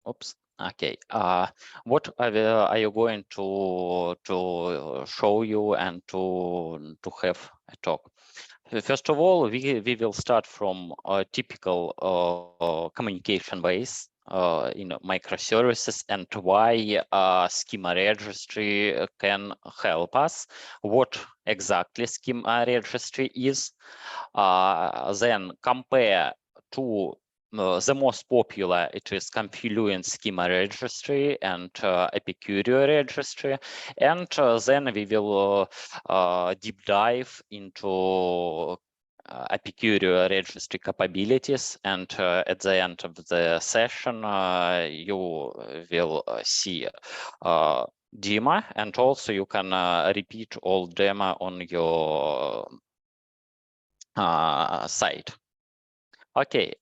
Oops. Okay. What are you going to show you and to have a talk? First of all, we will start from a typical communication base in microservices and why schema registry can help us. What exactly schema registry is? Then compare to the most popular, it is Confluent Schema Registry and Apicurio Registry, and then we will deep dive into Apicurio Registry capabilities, and at the end of the session, you will see demo, and also you can repeat all demo on your site. Okay,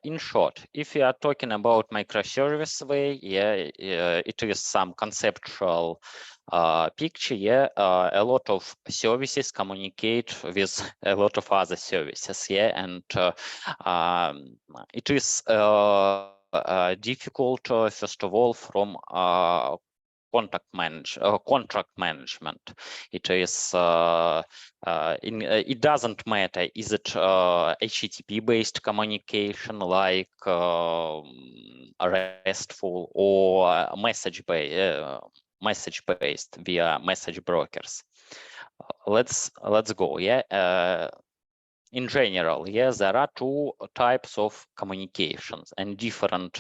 in short, if you are talking about microservice way, it is some conceptual picture. A lot of services communicate with a lot of other services. And it is difficult, first of all, from contract management. It is it doesn't matter, is it HTTP based communication like RESTful or message based via message brokers. Let's go. In general, yes, there are two types of communications, and different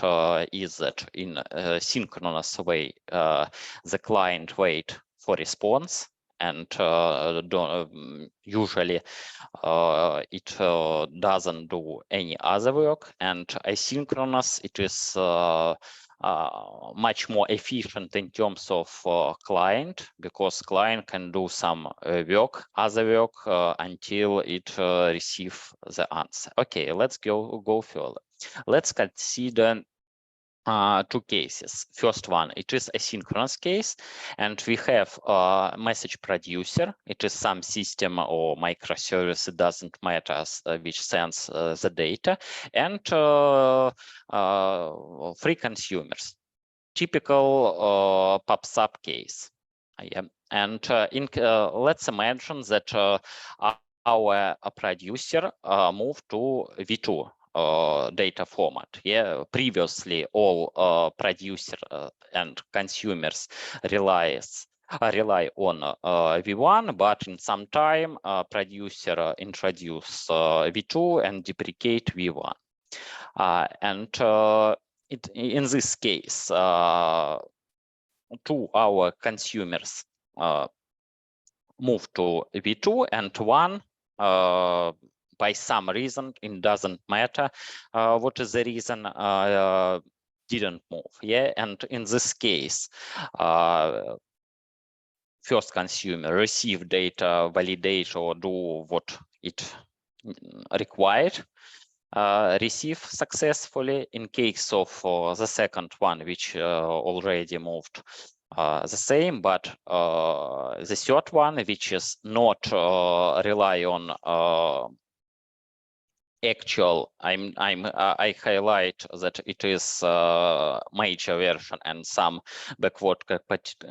is that in a synchronous way, the client wait for response, and usually it doesn't do any other work. And asynchronous, it is much more efficient in terms of client, because client can do some other work until it receive the answer. Okay, let's go further. Let's consider two cases. First one, it is a synchronous case, and we have a message producer. It is some system or microservice, it doesn't matter which sends the data, and free consumers. Typical pops up case. And let's imagine that our producer moved to V2 data format. Previously all producer and consumers rely on V1, but in some time producer introduce V2 and deprecate V1. In this case, two our consumers move to V2, and one by some reason, it doesn't matter what is the reason, didn't move. And in this case, first consumer receive data, validate or do what it required, receive successfully. In case of the second one, which already moved, the same, but the third one, which is not rely on actual, I highlight that it is major version and some backward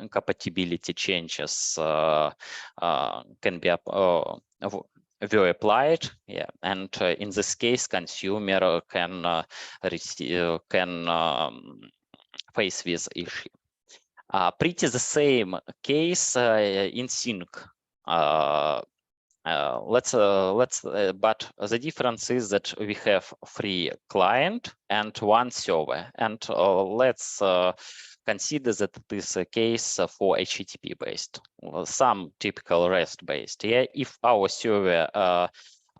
compatibility changes can be were applied. And in this case, consumer can receive face this issue. Pretty the same case in sync. But the difference is that we have free client and one server, and let's consider that it is a case for HTTP based, some typical REST based. If our server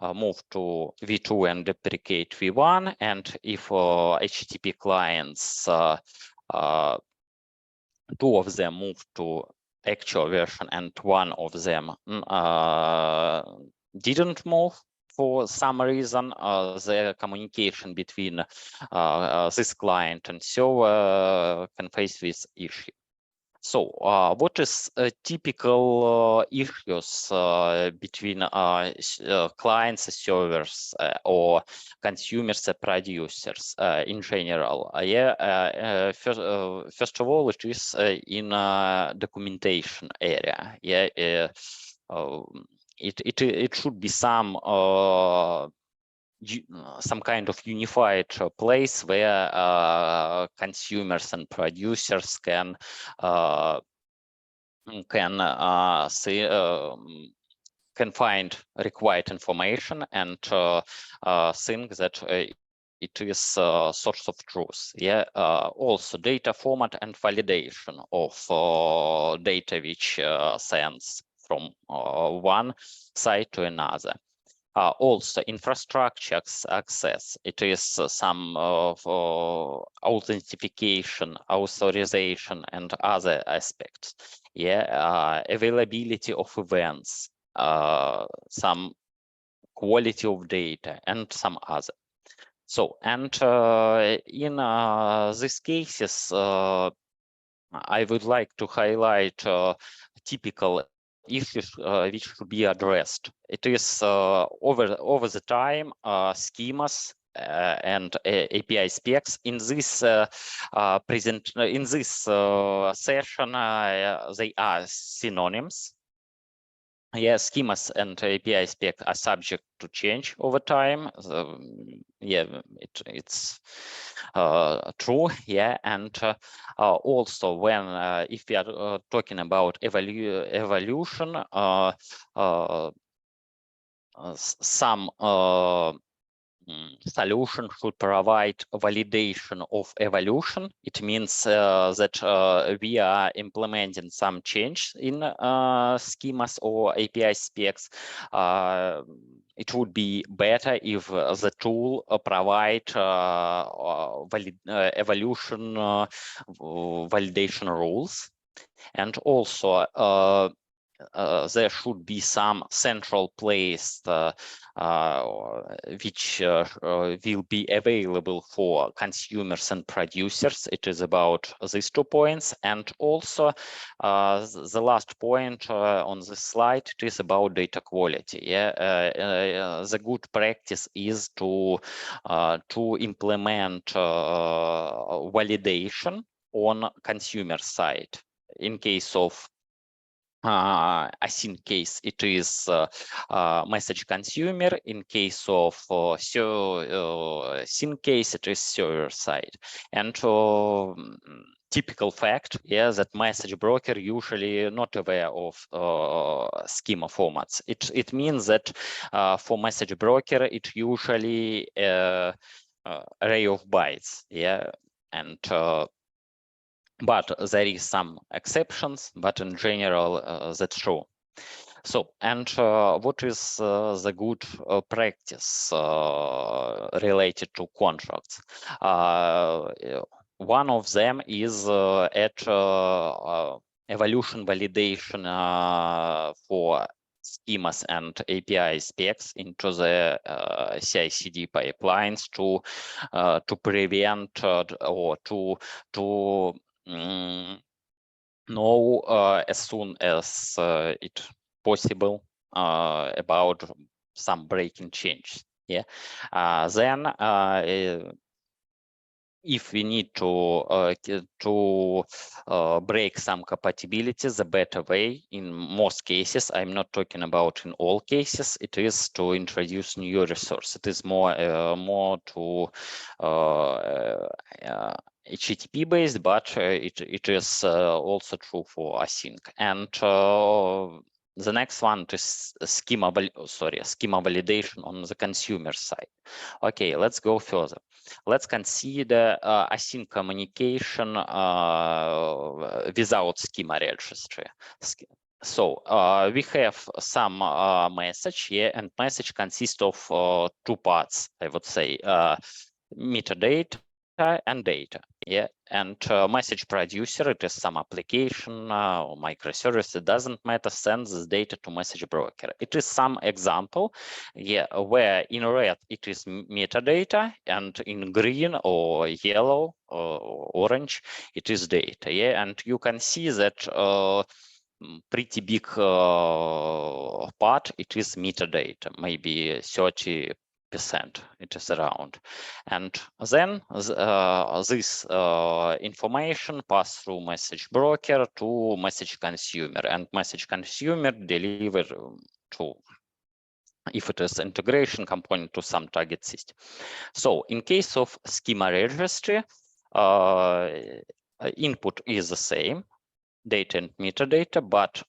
move to V2 and deprecate V1, and if HTTP clients, two of them move to actual version and one of them didn't move for some reason, the communication between this client and server can face this issue. So, what is typical issues between clients, servers, or consumers and producers in general? First of all, it is in documentation area. It should be some kind of unified place where consumers and producers can find required information and think that it is source of truth. Also data format and validation of data which sends from one side to another. Also, infrastructure access. It is some authentication, authorization, and other aspects. Availability of events, some quality of data, and some other. So, and in these cases, I would like to highlight typical issues which should be addressed. It is over the time schemas and API specs. In this session, they are synonyms. Schemas and API spec are subject to change over time. It's true. And also when if we are talking about evolution, some solution should provide validation of evolution. It means that we are implementing some change in schemas or API specs. It would be better if the tool provide evolution validation rules. And also there should be some central place which will be available for consumers and producers. It is about these 2 points. And also the last point on this slide, it is about data quality. The good practice is to implement validation on consumer side. In case of async case, it is message consumer. In case of sync case, it is server side. And typical fact, that message broker usually not aware of schema formats. It means that for message broker, it usually array of bytes. And but there is some exceptions, but in general, that's true. So, and what is the good practice related to contracts? One of them is at evolution validation for schemas and API specs into the CI/CD pipelines to prevent or to know as soon as it possible about some breaking change. Then if we need to break some compatibilities, the better way in most cases, I'm not talking about in all cases, it is to introduce new resource. It is more to HTTP based, but it is also true for async. And the next one is schema validation on the consumer side. Okay, let's go further. Let's consider async communication without schema registry. So we have some message here, and message consists of 2 parts, I would say. Metadata and data. Yeah, and message producer, it is some application or microservice, it doesn't matter, sends this data to message broker. It is some example, yeah, where in red it is metadata, and in green or yellow or orange it is data. Yeah, and you can see that pretty big part it is metadata, maybe 30%. It is around, and then this information pass through message broker to message consumer, and message consumer deliver to, if it is integration component, to some target system. So in case of schema registry, input is the same, data and metadata, but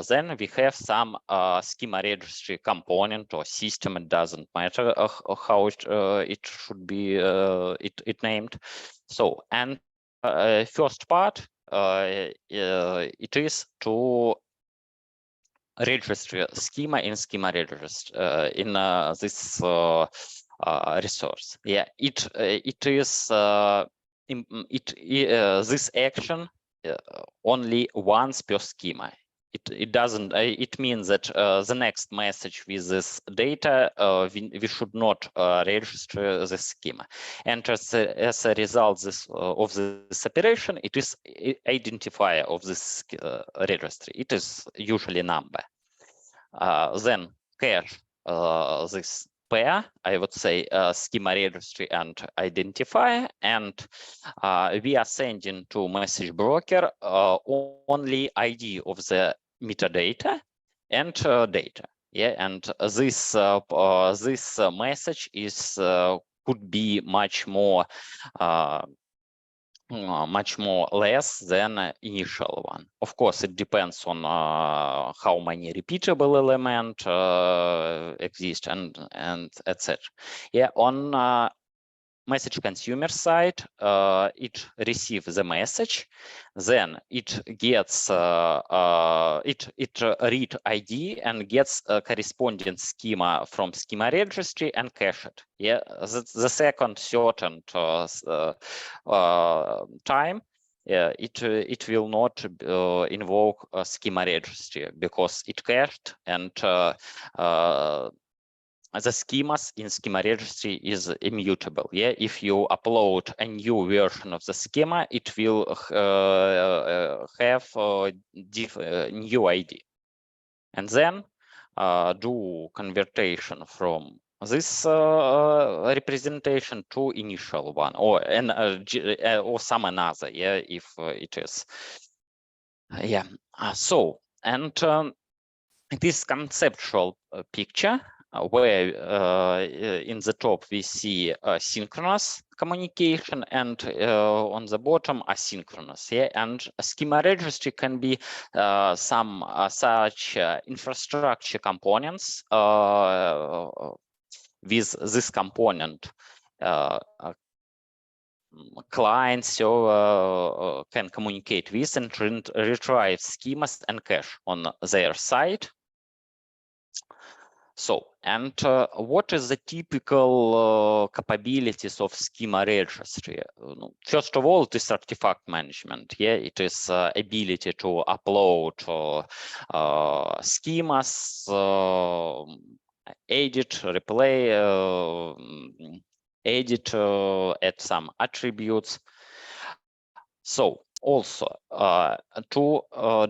then we have some schema registry component or system. It doesn't matter how it should be it named. So, and first part it is to register schema in schema registry in this resource. Yeah, it is this action only once per schema. It doesn't. It means that the next message with this data, we should not register the schema. And as a result of this operation, it is identifier of this registry. It is usually number. Then cache this pair, I would say schema registry and identifier, and we are sending to message broker only ID of the metadata and data. Yeah, and this message is could be much more less than initial one. Of course, it depends on how many repeatable elements exist and etc. Yeah, on message consumer side, it receives the message, then it gets it read ID and gets a corresponding schema from schema registry and cache it. Yeah, the second certain time, it will not invoke a schema registry because it cached, and the schemas in schema registry is immutable. Yeah, if you upload a new version of the schema, it will have new ID, and then do conversion from this representation to initial one, or or some another. Yeah, if it is. Yeah. So, and this conceptual picture, where in the top we see synchronous communication, and on the bottom asynchronous. Yeah, and a schema registry can be some such infrastructure components with this component. Clients can communicate with and retrieve schemas and cache on their side. So, and what is the typical capabilities of schema registry? First of all, it is artifact management. Yeah, it is ability to upload schemas, edit, replay, edit, add some attributes. So also to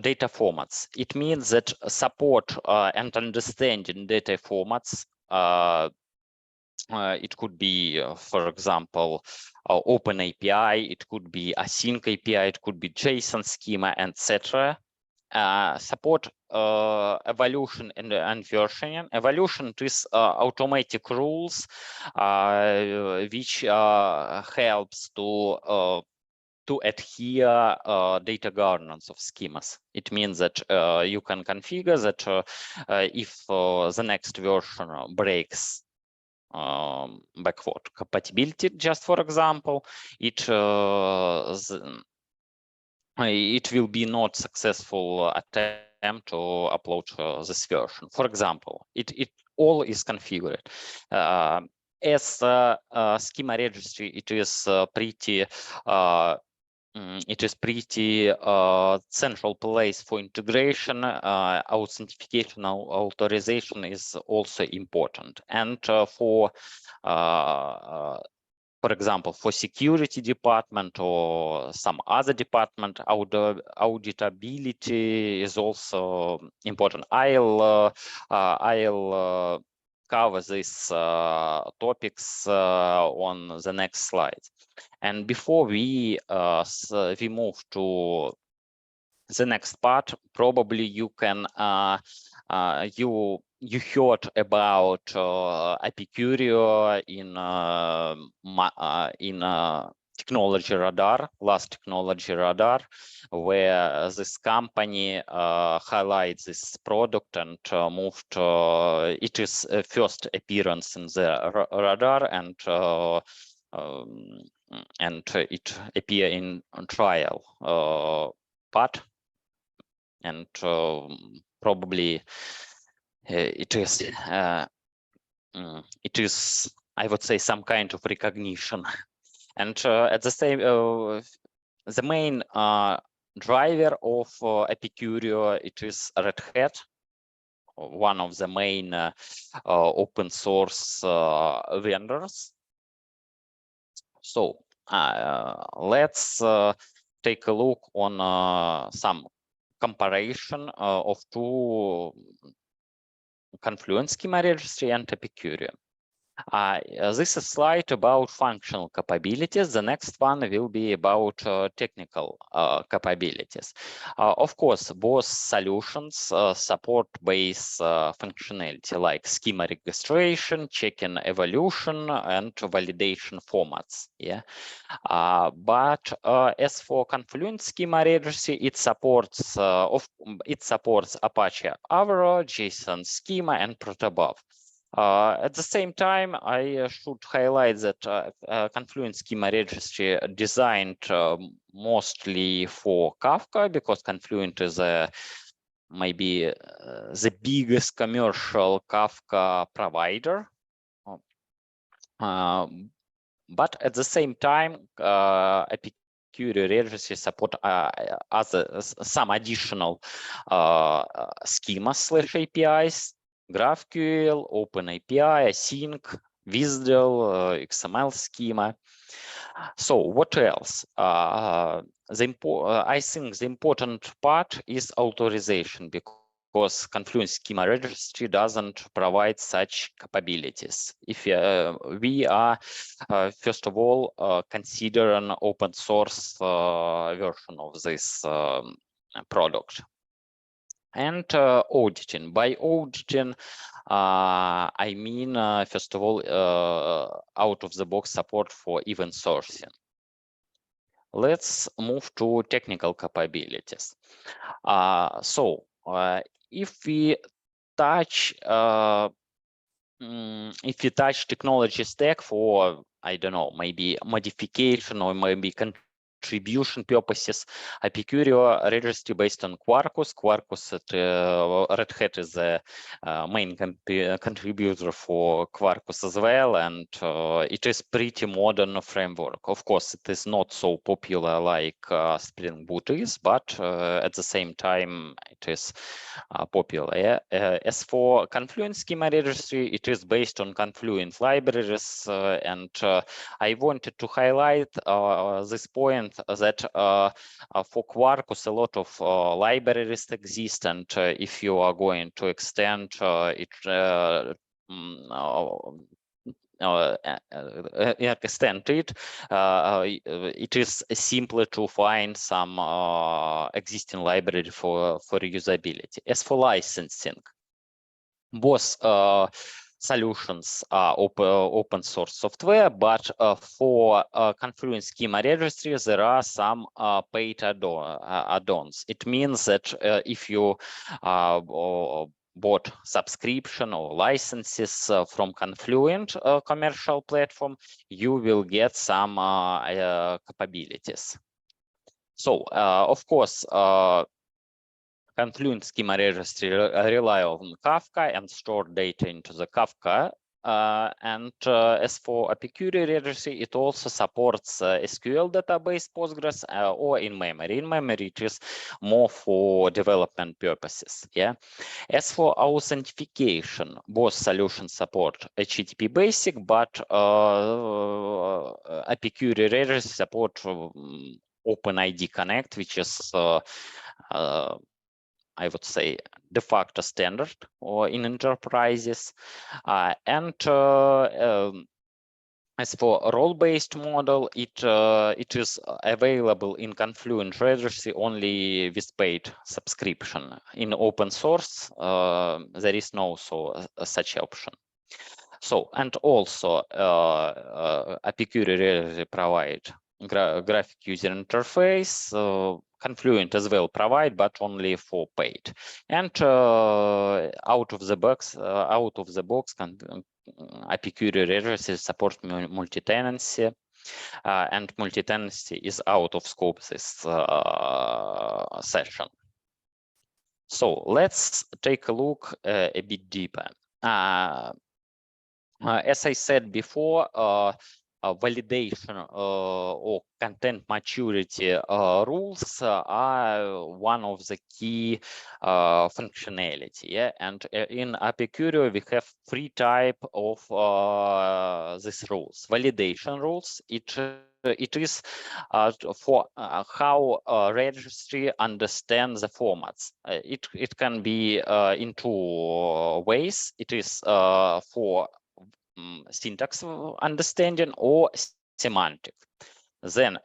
data formats, it means that support and understanding data formats. It could be, for example, Open API, it could be Async API, it could be JSON schema, etc. Support evaluation and versioning. Evaluation is automatic rules which helps to adhere data governance of schemas. It means that you can configure that if the next version breaks backward compatibility, just for example, it will be not successful attempt to upload this version. For example, it all is configured. as schema registry, it is pretty central place for integration. Authentication, authorization is also important, and for example, for security department or some other department, auditability is also important. I'll cover these topics on the next slide. And before we move to the next part, probably you can you heard about Apicurio in technology radar, last technology radar, where this company highlights this product and moved. It is first appearance in the radar, and it appear in trial part, and probably it is I would say some kind of recognition. And at the same the main driver of Apicurio, it is Red Hat, one of the main open source vendors. So let's take a look on some comparison of two Confluent Schema Registry and Apicurio. This is a slide about functional capabilities. The next one will be about technical capabilities. Of course, both solutions support base functionality like schema registration, check-in evolution, and validation formats. Yeah. But as for Confluent Schema Registry, it supports Apache Avro, JSON Schema, and Protobuf. At the same time, I should highlight that Confluent Schema Registry designed mostly for Kafka, because Confluent is maybe the biggest commercial Kafka provider. But at the same time, Apicurio Registry support some additional schemas / APIs. GraphQL, OpenAPI, Async, WSDL, XML schema. So what else? I think the important part is authorization, because Confluent Schema Registry doesn't provide such capabilities. If we are, first of all, consider an open source version of this product. And auditing. By auditing, I mean, first of all, out-of-the-box support for event sourcing. Let's move to technical capabilities. So if we touch technology stack for, I don't know, maybe modification or maybe contribution purposes, Apicurio Registry based on Quarkus. Quarkus at Red Hat is the main contributor for Quarkus as well, and it is pretty modern framework. Of course, it is not so popular like Spring Boot is, but at the same time, it is popular. As for Confluent Schema Registry, it is based on Confluent libraries, and I wanted to highlight this point that for Quarkus, a lot of libraries exist, and if you are going to extend extend it, it is simpler to find some existing library for usability. As for licensing, both solutions are open source software, but for Confluent Schema Registry, there are some paid add-ons. It means that if you bought subscription or licenses from Confluent commercial platform, you will get some capabilities. So, of course, Confluent Schema Registry rely on Kafka and store data into the Kafka And as for Apicurio Registry, it also supports SQL database Postgres or in memory. In memory, it is more for development purposes. Yeah. As for authentication, both solutions support HTTP basic, but Apicurio Registry support OpenID Connect, which is I would say de facto standard or in enterprises. As for a role-based model, it is available in Confluent Registry only with paid subscription. In open source, there is no such option. So, and also Apicurio Registry provide graphic user interface. Confluent as well provide, but only for paid. And out of the box, Apicurio Registry supports multi-tenancy, and multi-tenancy is out of scope this session. So let's take a look a bit deeper. As I said before, validation or content maturity rules are one of the key functionality. Yeah? And in Apicurio, we have three types of these rules. Validation rules, it is for how registry understands the formats. It can be in two ways. It is for syntax understanding or semantic. Then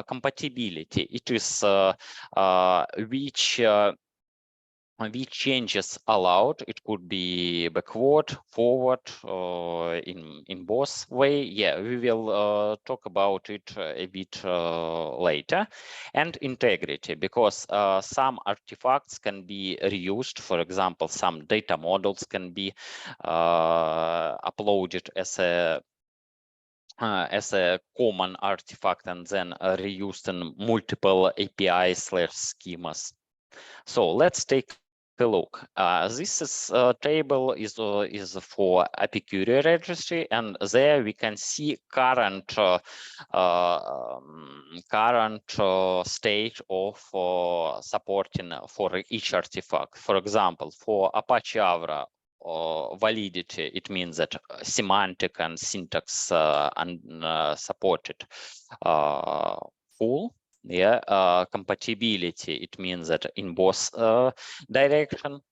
compatibility, it is which changes allowed. It could be backward, forward, in both way. Yeah, we will talk about it a bit later. And integrity, because some artifacts can be reused. For example, some data models can be uploaded as a common artifact and then reused in multiple API/schemas. So let's take a look. This table is for Apicurio Registry, and there we can see current state of supporting for each artifact. For example, for Apache Avra, validity, it means that semantic and syntax supported full. Yeah, compatibility, it means that in both direction.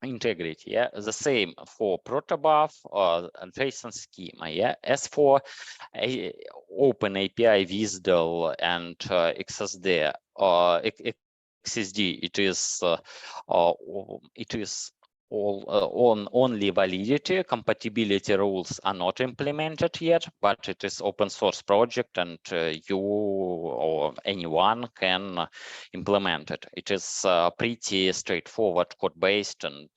Integrity, yeah, the same for protobuf and JSON schema. Yeah, as for Open API, WSDL, and XSD, XSD, it is all on only validity. Compatibility rules are not implemented yet, but it is open source project, and you or anyone can implement it. It is pretty straightforward, code based, and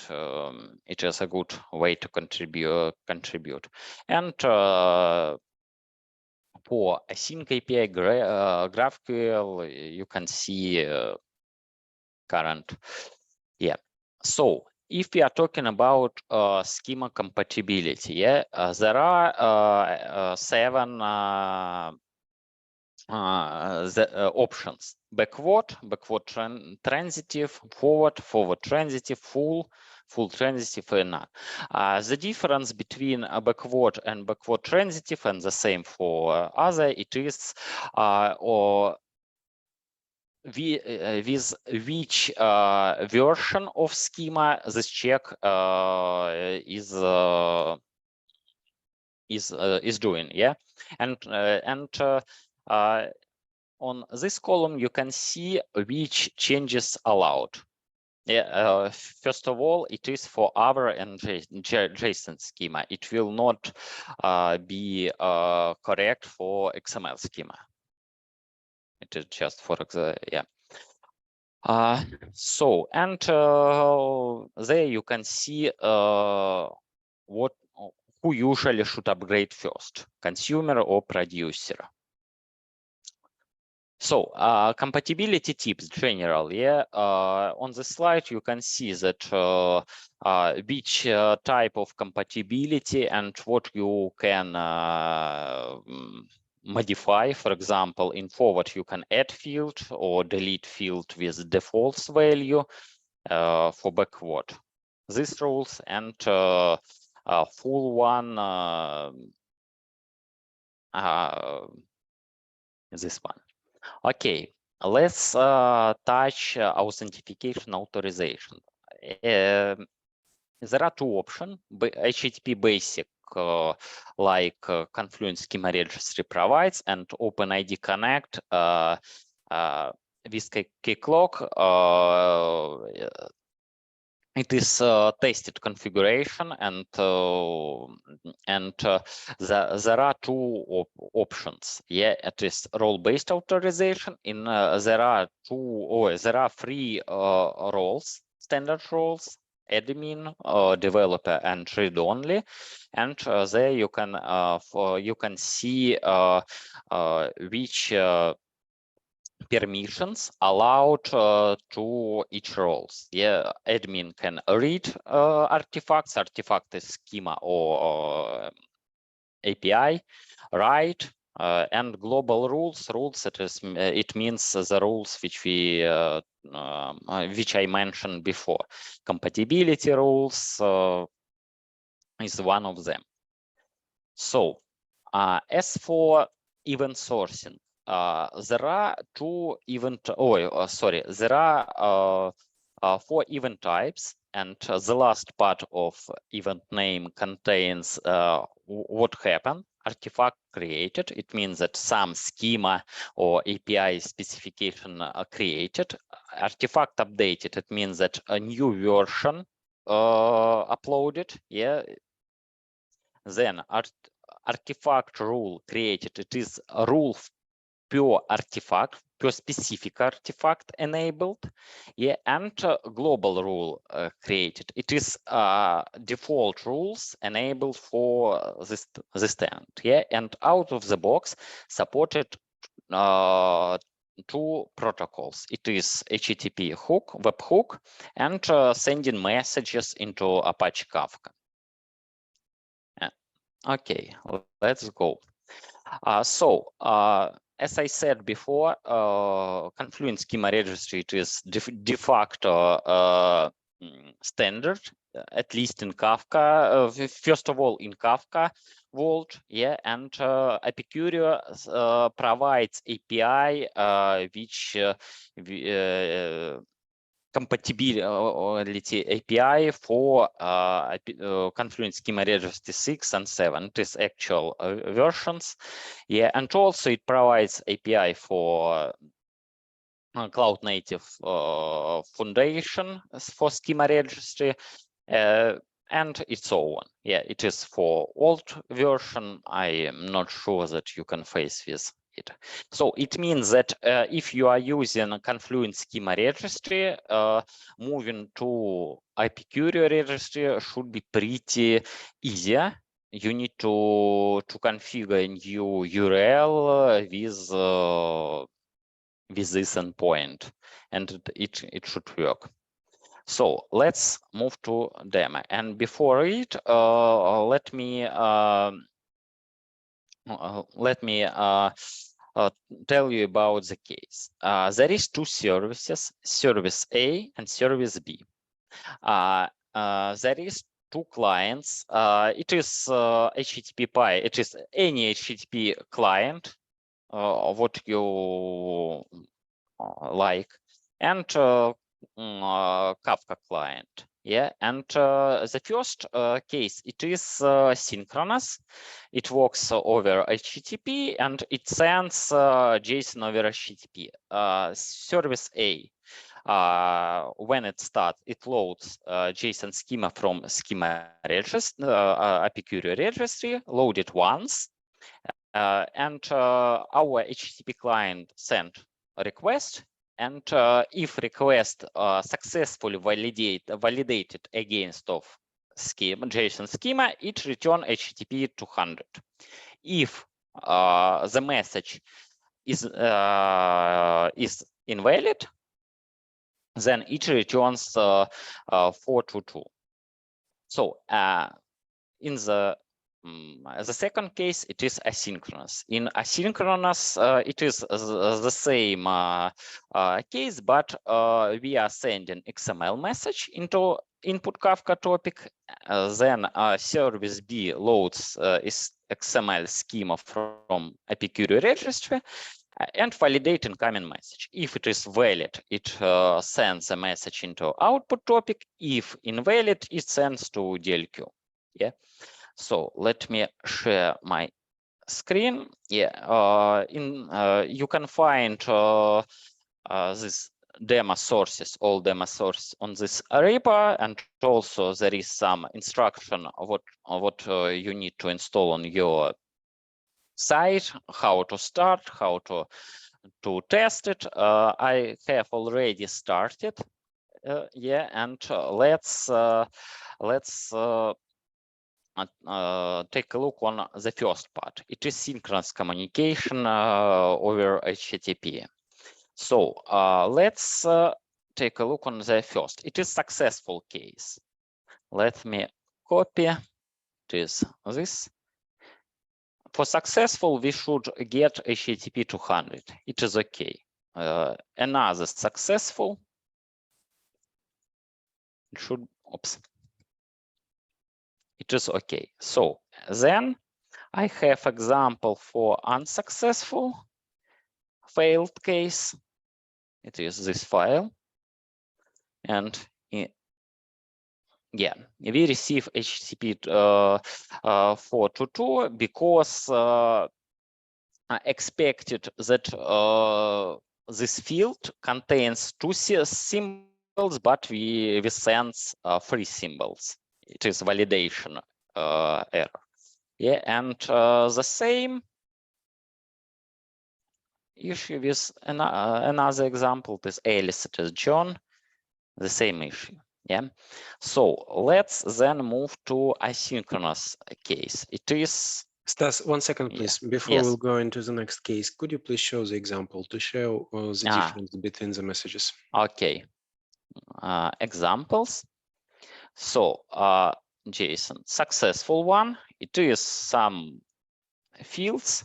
it is a good way to contribute. And for async API, GraphQL, you can see current. Yeah. So if we are talking about schema compatibility, yeah, there are 7 options: backward transitive, forward transitive, full transitive, and none. The difference between a backward and backward transitive, and the same for other, it is or with which version of schema this check is doing. Yeah, and on this column you can see which changes allowed. Yeah, first of all, it is for Avra and JSON schema. It will not be correct for XML schema. It is just for yeah. So, and there you can see who usually should upgrade first, consumer or producer. So compatibility tips general, yeah. On the slide you can see that which type of compatibility and what you can modify. For example, in forward you can add field or delete field with default value. For backward, these rules, and full one, this one. Okay, let's touch authentication authorization. There are two options: HTTP basic, like Confluent Schema Registry provides, and OpenID Connect with Keycloak. It is tested configuration, and there are two options. Yeah, it is role-based authorization. There are three roles: standard roles, admin, developer, and read-only. And there you can see which permissions allowed to each roles. Yeah, admin can read artifacts. Artifact is schema or API, write, and global rules. It means the rules which which I mentioned before. Compatibility rules is one of them. So as for event sourcing, there are there are 4 event types, and the last part of event name contains what happened. Artifact created, it means that some schema or API specification created. Artifact updated, it means that a new version uploaded. Yeah. Then artifact rule created, it is a rule per artifact, per specific artifact enabled. Yeah, and global rule created, it is default rules enabled for this stand. Yeah, and out of the box supported two protocols. It is HTTP hook, webhook, and sending messages into Apache Kafka. Okay, let's go. As I said before, Confluent Schema Registry, it is de facto standard, at least in Kafka. First of all, in Kafka world, yeah, and Apicurio provides API which compatibility API for Confluent Schema Registry 6 and 7. It is actual versions. Yeah, and also it provides API for cloud native foundation for Schema Registry, and it's so on. Yeah, it is for old version. I am not sure that you can face with it. So it means that if you are using a Confluent Schema Registry, moving to Apicurio Registry should be pretty easier. You need to configure a new URL with this endpoint, and it should work. So let's move to demo. And before it, let me tell you about the case. There is 2 services, service A and service B. There is 2 clients. It is HTTP PI. It is any HTTP client, what you like, and Kafka client. Yeah, and the first case, it is synchronous. It works over HTTP, and it sends JSON over HTTP. Service A, when it starts, it loads JSON schema from schema registry, Apicurio registry, load it once, and our HTTP client sent a request. And if request successfully validated against of schema, JSON schema, it return HTTP 200. If the message is invalid, then it returns 422. So in the second case, it is asynchronous. In asynchronous, it is the same case, but we are sending XML message into input Kafka topic. Then service B loads is XML schema from Apicurio Registry and validate incoming message. If it is valid, it sends a message into output topic. If invalid, it sends to DLQ. Yeah. So let me share my screen. Yeah. You can find this demo sources, all demo sources on this repo, and also there is some instruction of what you need to install on your site, how to start, how to test it. I have already started. Yeah, and let's take a look on the first part. It is synchronous communication over HTTP. So let's take a look on the first. It is successful case. Let me copy. It is this. For successful, we should get HTTP 200. It is okay. Another successful. It should. Oops. It is okay. So then I have example for unsuccessful failed case. It is this file. And yeah, we receive HTTP 422 because expected that this field contains two symbols, but we send three symbols. It is validation error. Yeah, and the same issue with another example. This Alice, it is John, the same issue. Yeah. So let's then move to asynchronous case. It is. Stas, 1 second, please. Yeah. Before Yes. we'll go into the next case, could you please show the example to show the difference between the messages? Okay. Examples. So JSON, successful one. It is some fields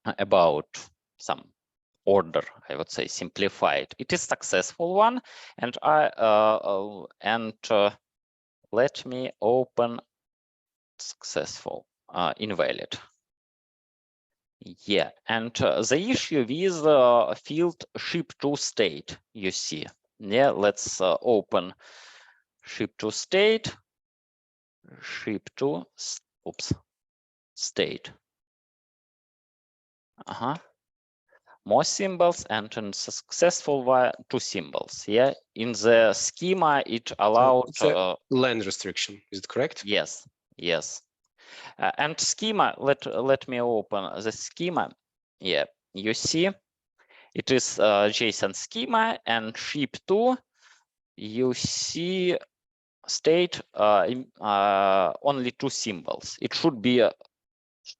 about some order, I would say, simplified. It is successful one, and let me open successful, invalid. Yeah, and the issue with field ship to state, you see. Yeah, let's open ship to state, ship to, oops, state. More symbols, and in successful one, two symbols. Yeah, in the schema it allowed land restriction. Is it correct? Yes, yes. And schema. Let me open the schema. Yeah, you see, it is JSON schema and ship to. You see state only two symbols. It should be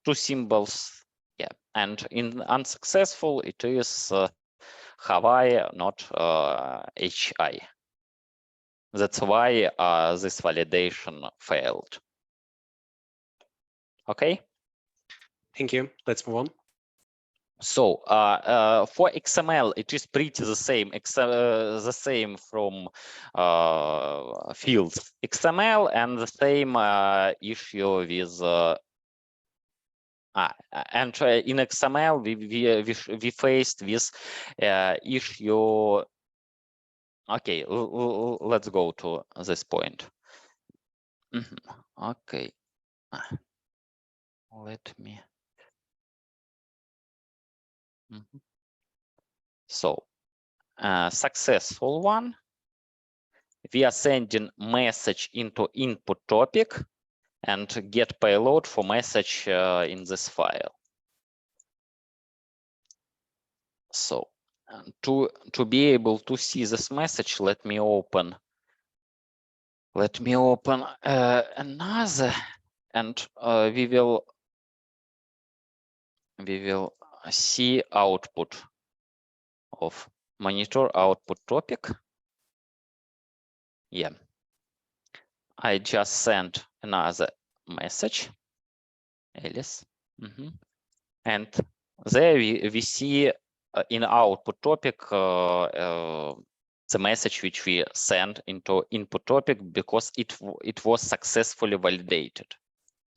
two symbols. Yeah, and in unsuccessful it is Hawaii, not HI. That's why this validation failed. Okay. Thank you. Let's move on. So for XML, it is pretty the same. The same from fields XML, and the same issue with. And in XML, we faced this issue. Okay, let's go to this point. Okay, let me. So, successful one. We are sending message into input topic and get payload for message in this file. So to be able to see this message, let me open another, and we will see output of monitor output topic. Yeah, I just sent another message, Alice. And there we see in output topic the message which we send into input topic because it was successfully validated.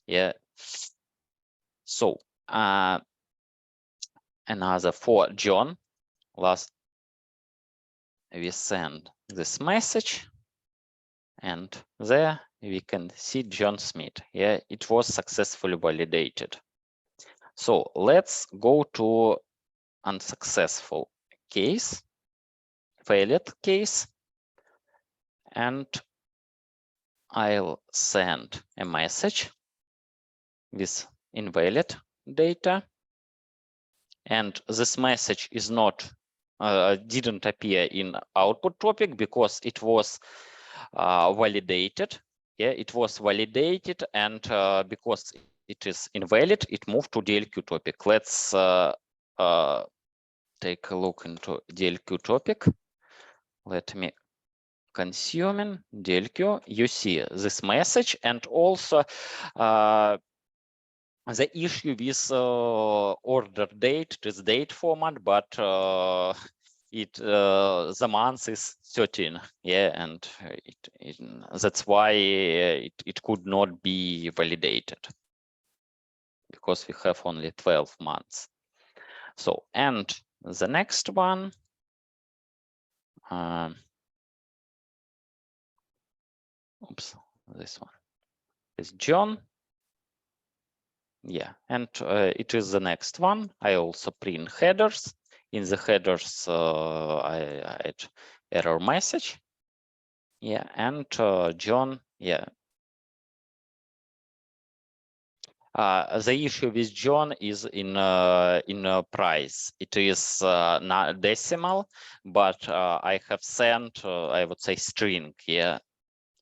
Yeah. So another for John. Last we send this message, and there we can see John Smith. Yeah, it was successfully validated. So let's go to unsuccessful case, failed case, and I'll send a message with invalid data, and this message is not didn't appear in output topic because it was validated. Yeah, it was validated, and because it is invalid, it moved to DLQ topic. Let's take a look into DLQ topic. Let me consuming DLQ. You see this message, and also the issue with order date is date format, but the month is 13. Yeah, and that's why it could not be validated because we have only 12 months. So, and the next one. Oops, this one is John. Yeah, and it is the next one. I also print headers. In the headers, I add error message. Yeah, and John. Yeah. The issue with John is in price. It is not decimal, but I have sent, I would say, string. Yeah,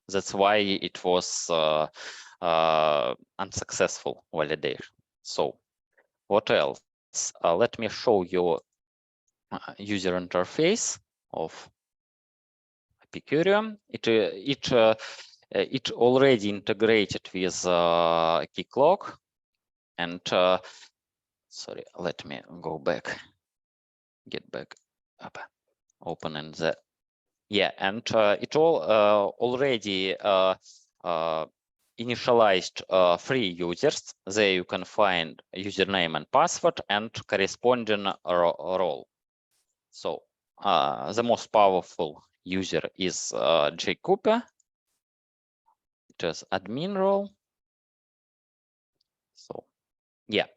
that's why it was unsuccessful validation. So what else? Let me show you user interface of Apicurio. It already integrated with Keycloak, and sorry, let me go back, get back up, open in the and it all already initialized 3 users. There you can find username and password and corresponding role. So the most powerful user is J Cooper. It is admin role. So yeah,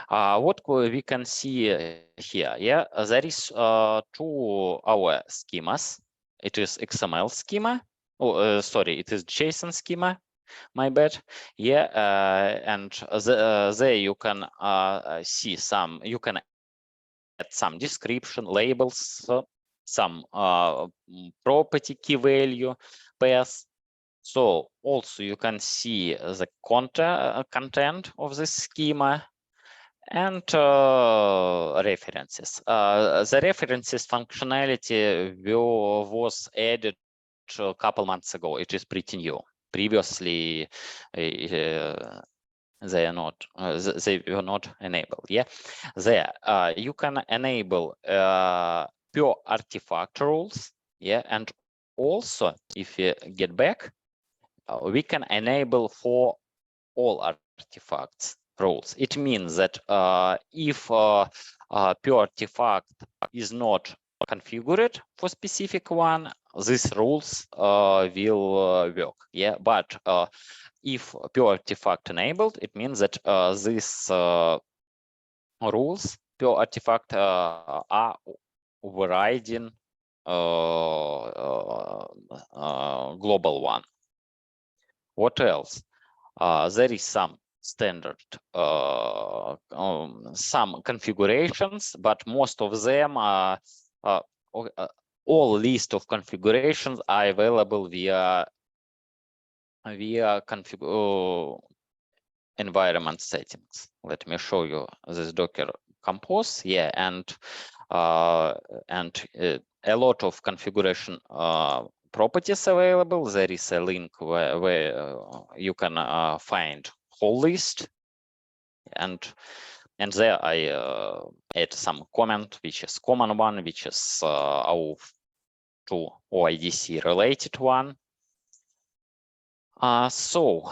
what we can see here, yeah, there is 2 our schemas. It is XML schema. Oh, sorry, it is JSON schema. My bad. Yeah, and there you can see some. You can add some description, labels, some property key value pairs. So also you can see the content of this schema and references. The references functionality was added a couple months ago. It is pretty new. Previously, they were not enabled. Yeah, there you can enable pure artifact rules. Yeah, and also if you get back, we can enable for all artifacts rules. It means that if pure artifact is not configured for specific one, these rules will work. Yeah, but if pure artifact enabled, it means that these rules, pure artifact, are overriding global one. What else? There is some standard, some configurations, but most of them are all list of configurations are available via environment settings. Let me show you this Docker compose, yeah, and a lot of configuration properties available. There is a link where you can find whole list, and there I add some comment, which is common one, which is our to OIDC related one. So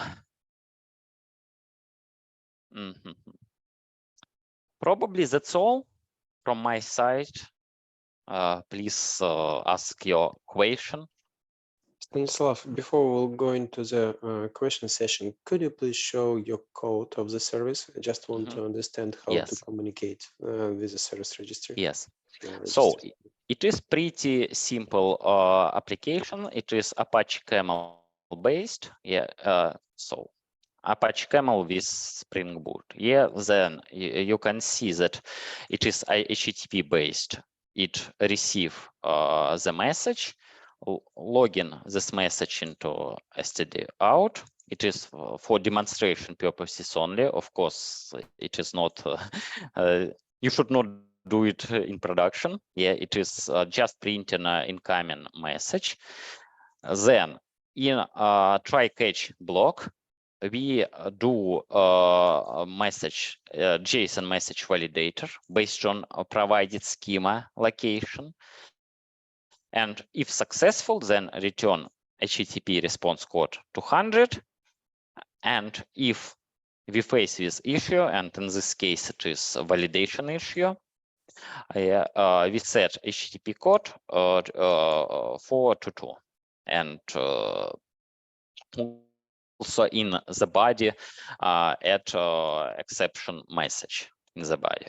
probably that's all from my side. Please ask your question. Stanislav, before we'll go into the question session, could you please show your code of the service? I just want to understand how to communicate with the service registry. Yes. So it is pretty simple application. It is Apache Camel based. Yeah. So Apache Camel with Spring Boot. Yeah. Then you can see that it is HTTP based. It receive the message, login this message into std out. It is for demonstration purposes only. Of course, it is not. You should not do it in production. Yeah, it is just printing an incoming message. Then in try catch block, we do a message JSON message validator based on a provided schema location. And if successful, then return HTTP response code 200. And if we face this issue, and in this case it is a validation issue, we set HTTP code 422, and also in the body add exception message in the body.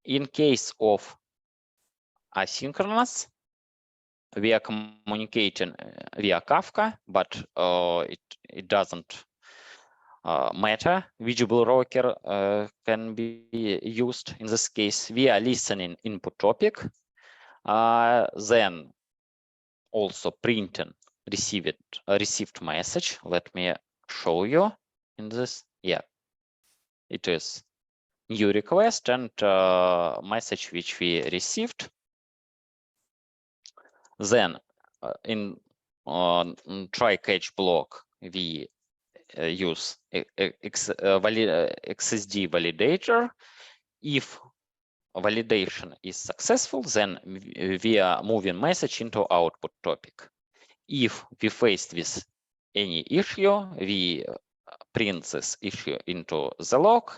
In case of asynchronous, we are communicating via Kafka, but it doesn't matter which broker can be used. In this case, we are listening input topic, then also printing received message. Let me show you in this. Yeah, it is new request and message which we received. Then in try catch block, we use XSD validator. If validation is successful, then we are moving message into output topic. If we faced with any issue, we print this issue into the log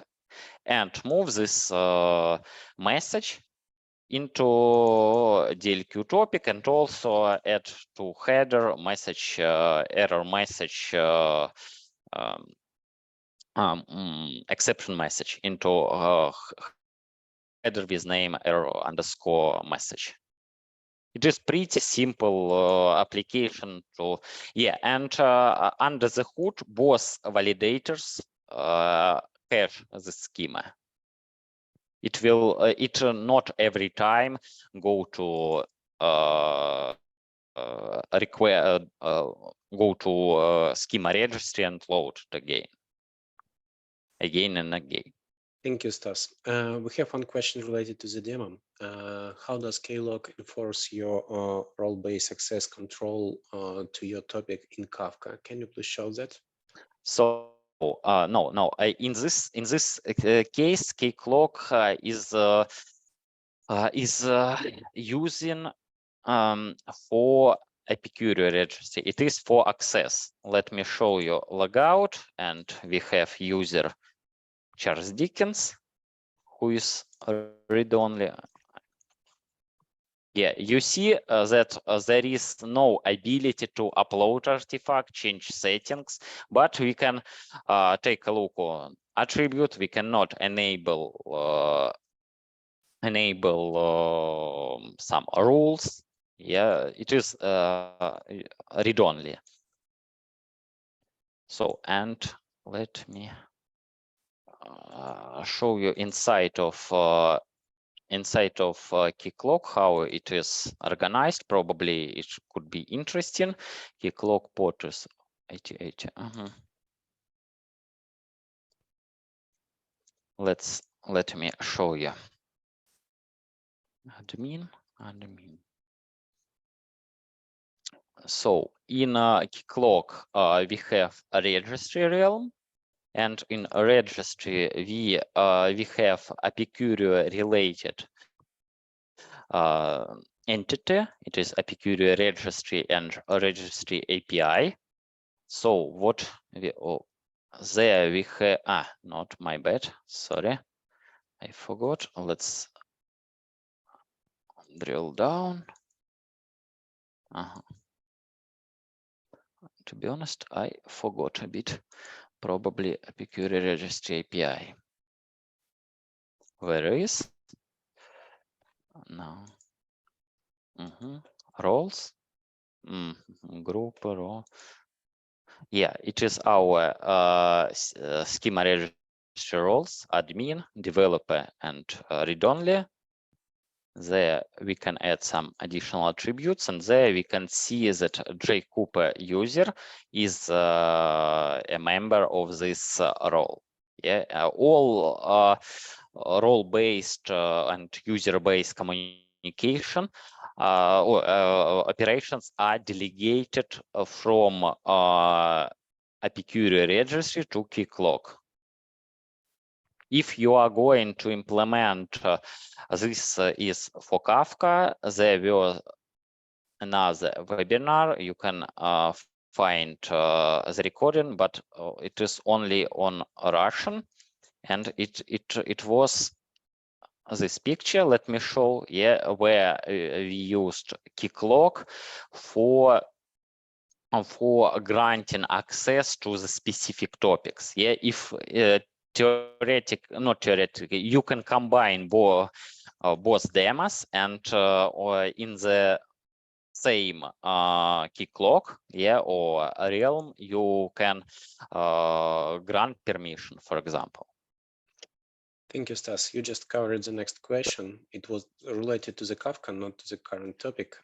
and move this message into DLQ topic, and also add to header message error message exception message into header with name error underscore message. It is pretty simple application to, yeah, and under the hood, both validators cache the schema. It will it not every time go to require go to schema registry and load it again and again. Thank you, Stas. We have one question related to the demo. How does Klog enforce your role-based access control to your topic in Kafka? Can you please show that? So no. In this case, Klog is using for Apicurio Registry. It is for access. Let me show you logout, and we have user Charles Dickens, who is read-only. Yeah, you see that there is no ability to upload artifact, change settings, but we can take a look on attribute. We cannot enable some rules. Yeah, it is read-only. So, and let me show you inside of Klog how it is organized. Probably it could be interesting. Klog port is 88. Let's let me show you. Admin. So in Keycloak, we have a registry realm, and in a registry we have Apicurio related entity. It is Apicurio registry and a registry API. So what we there we have not my bad, sorry, I forgot. Let's drill down. To be honest, I forgot a bit. Probably Apicurio registry API. Where is now? Roles, group role. Yeah, it is our schema registry roles: admin, developer, and read-only. There we can add some additional attributes, and there we can see that J Cooper user is a member of this role. Yeah, all role-based and user-based communication or operations are delegated from Apicurio registry to Keycloak. If you are going to implement this is for Kafka, there will another webinar. You can find the recording, but it is only on Russian, and it was this picture. Let me show. Yeah, where we used Keycloak for granting access to the specific topics. Yeah, if not theoretically, you can combine both demos, and or in the same Keycloak, yeah, or realm, you can grant permission, for example. Thank you, Stas. You just covered the next question. It was related to the Kafka, not to the current topic.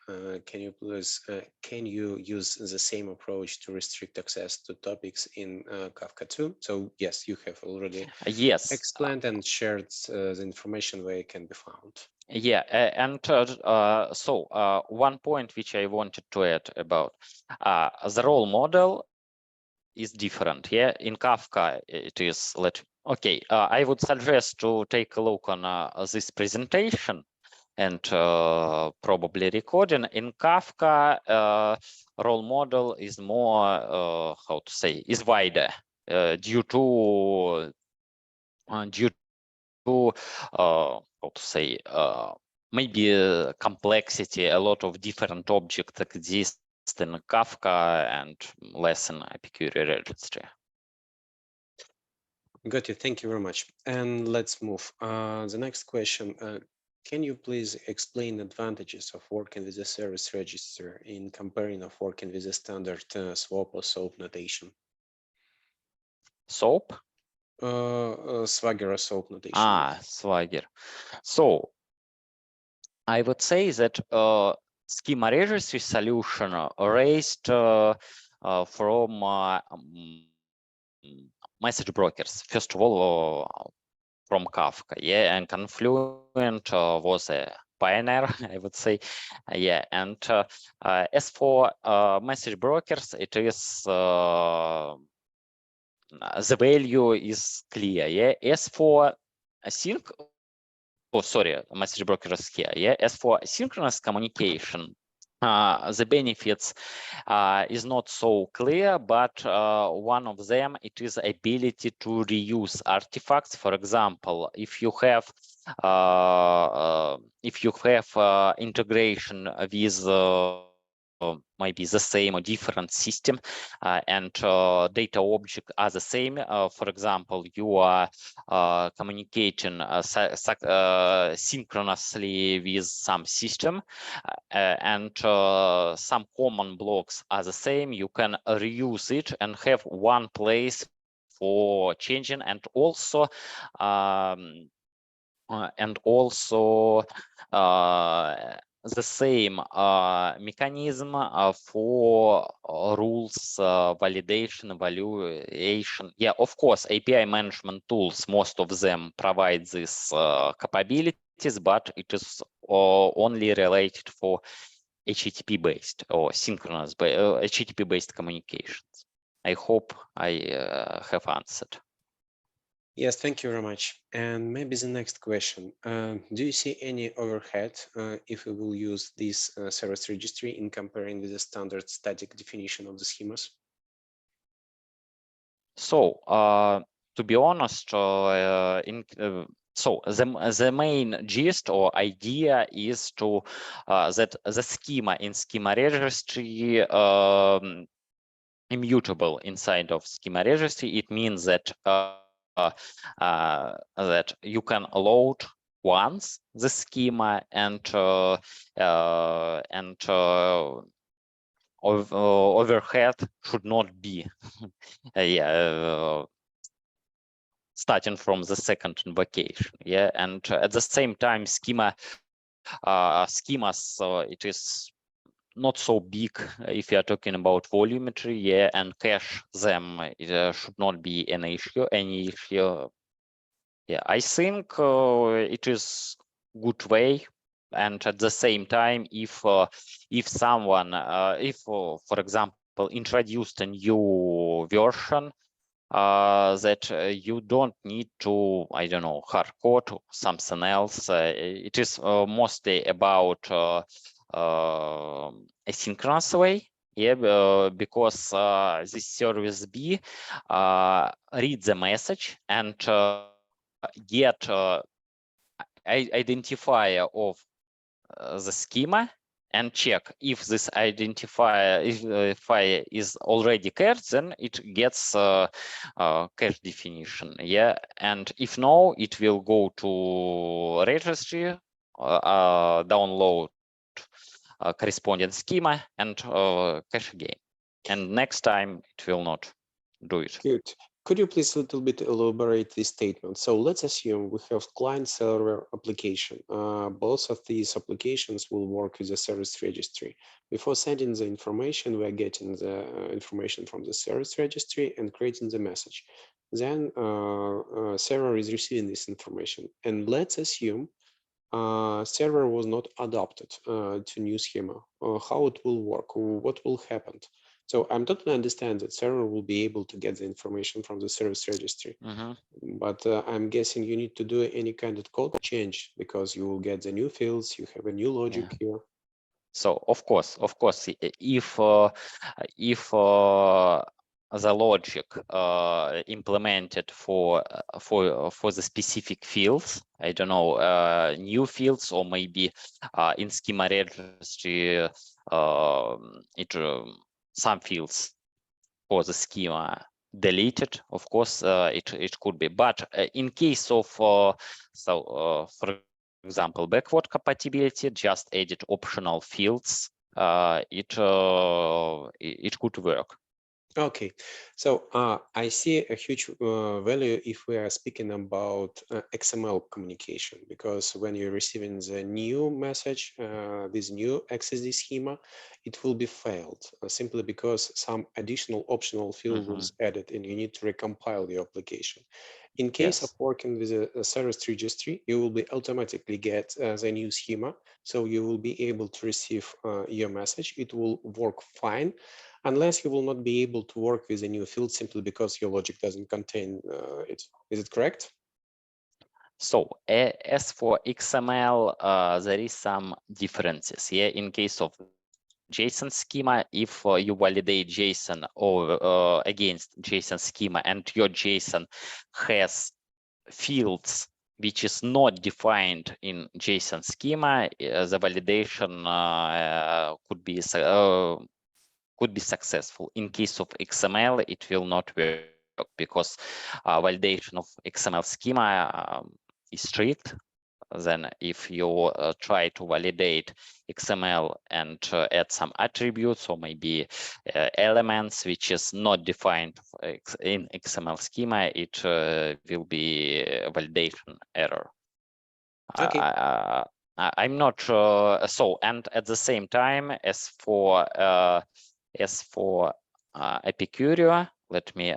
Can you please, can you use the same approach to restrict access to topics in Kafka 2? So yes, you have already explained and shared the information where it can be found. Yeah, and so one point which I wanted to add about the role model is different. Yeah, in Kafka it is I would suggest to take a look on this presentation and probably recording. In Kafka, role model is more how to say, is wider due to how to say, maybe complexity. A lot of different objects exist in Kafka and less in Apicurio registry. Got you. Thank you very much. And let's move. The next question. Can you please explain advantages of working with a service register in comparing of working with a standard SWAP or SOAP notation? SOAP? Swagger or SOAP notation. Swagger. So I would say that schema registry solution raised from message brokers. First of all, from Kafka, yeah, and Confluent was a pioneer, I would say, yeah. And as for message brokers, it is the value is clear, yeah. As for async, message brokers here, yeah. As for synchronous communication, the benefits is not so clear, but one of them, it is ability to reuse artifacts. For example, if you have integration with maybe the same or different system, and data objects are the same. For example, you are communicating synchronously with some system, and some common blocks are the same. You can reuse it and have one place for changing, and also the same mechanism for rules validation, evaluation. Yeah, of course, API management tools, most of them provide these capabilities, but it is only related for HTTP-based or synchronous HTTP-based communications. I hope I have answered. Yes, thank you very much. And maybe the next question. Do you see any overhead if we will use this service registry in comparing with the standard static definition of the schemas? So, to be honest, so the main gist or idea is to that the schema in schema registry immutable inside of schema registry. It means that that you can load once the schema and overhead should not be starting from the second invocation. Yeah, and at the same time, schemas it is not so big if you are talking about volumetry, yeah, and cache them should not be an issue, any issue. Yeah, I think it is good way. And at the same time, if someone, for example, introduced a new version that you don't need to, I don't know, hard code or something else. It is mostly about asynchronous way. Yeah, because this service B reads the message and get identifier of the schema and check if this identifier is already cached, then it gets cache definition. Yeah, and if no, it will go to registry, download corresponding schema and cache again. And next time it will not do it. Good. Could you please a little bit elaborate this statement? So let's assume we have client-server application. Both of these applications will work with the service registry. Before sending the information, we are getting the information from the service registry and creating the message. Then server is receiving this information. And let's assume server was not adapted to new schema. How it will work? What will happen? So I'm totally understand that server will be able to get the information from the service registry, but I'm guessing you need to do any kind of code change because you will get the new fields, you have a new logic here. So of course, if the logic implemented for the specific fields, I don't know, new fields, or maybe in schema registry, some fields for the schema deleted. Of course, it could be, but in case of for example, backward compatibility, just edit optional fields, it could work. Okay, so I see a huge value if we are speaking about XML communication, because when you're receiving the new message, this new XSD schema, it will be failed simply because some additional optional field was added and you need to recompile your application. In case of working with a service registry, you will be automatically get the new schema, so you will be able to receive your message. It will work fine, unless you will not be able to work with a new field simply because your logic doesn't contain it. Is it correct? So as for XML, there is some differences. Yeah, in case of JSON schema, if you validate JSON or against JSON schema and your JSON has fields which is not defined in JSON schema, the validation could be successful. In case of XML, it will not work because validation of XML schema is strict. Then if you try to validate XML and add some attributes or maybe elements which is not defined in XML schema, it will be a validation error. Okay. I'm not so, and at the same time, as for Apicurio, let me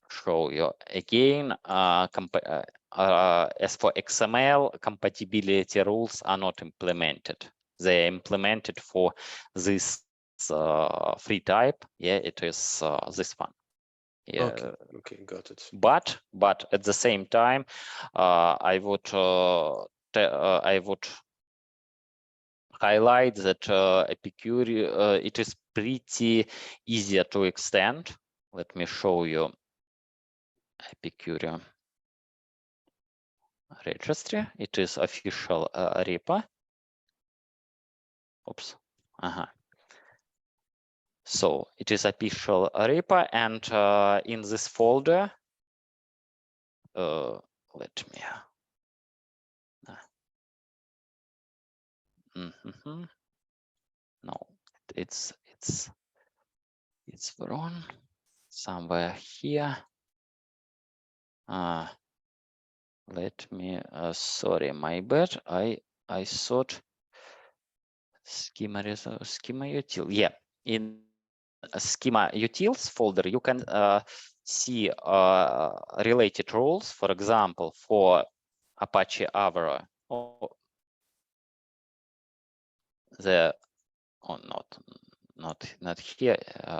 show you again. As for XML, compatibility rules are not implemented. They are implemented for this free type. Yeah, it is this one. Yeah. Okay, got it. But at the same time, I would highlight that Apicurio, it is pretty easier to extend. Let me show you Apicurio Registry. It is official repo. Oops. So it is official repo, and in this folder, let me. No, it's wrong somewhere here. Let me. Sorry, my bad. I thought schema util. Yeah, in schema utils folder you can see related rules. For example, for Apache Avro, not here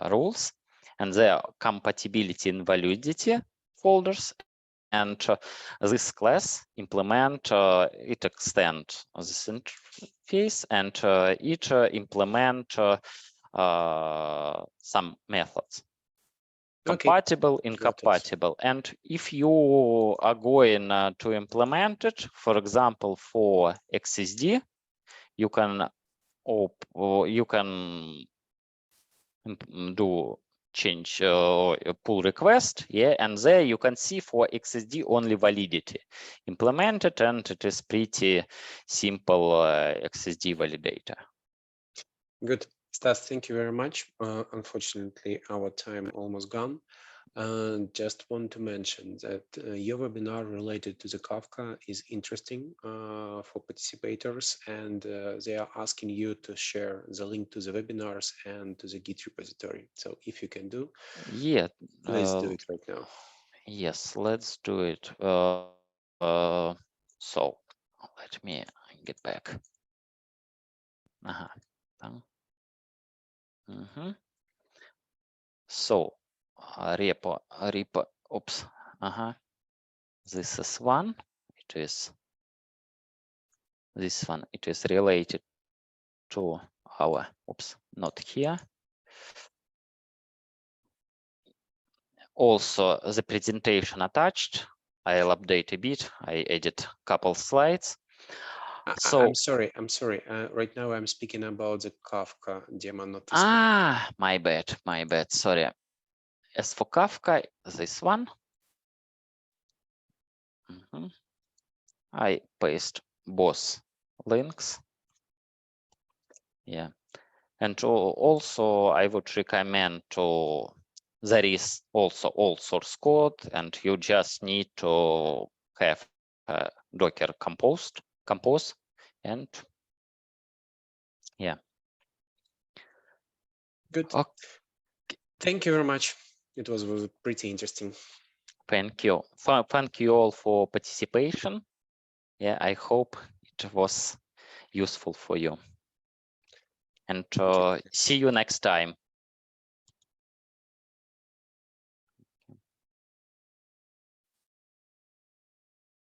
rules, and there are compatibility and validity folders. And this class implement it extend this interface, and it implement some methods. Compatible, incompatible. And if you are going to implement it, for example, for XSD, you can do change pull request, yeah, and there you can see for XSD only validity implemented, and it is pretty simple XSD validator. Good. Stas, thank you very much. Unfortunately, our time almost gone. Just want to mention that your webinar related to the Kafka is interesting for participators, and they are asking you to share the link to the webinars and to the Git repository. So if you can do, yeah, let's do it right now. Yes, let's do it. So let me get back. So repo, oops. This is one. It is this one. It is related to our, oops, not here. Also, the presentation attached. I'll update a bit. I added a couple slides. So I'm sorry. Right now I'm speaking about the Kafka demo, not this one. My bad. Sorry. As for Kafka, this one. I paste both links. Yeah. And also I would recommend to, there is also all source code, and you just need to have Docker compose, and yeah. Good. Okay. Thank you very much. It was pretty interesting. Thank you. Thank you all for participation. Yeah, I hope it was useful for you. And see you next time.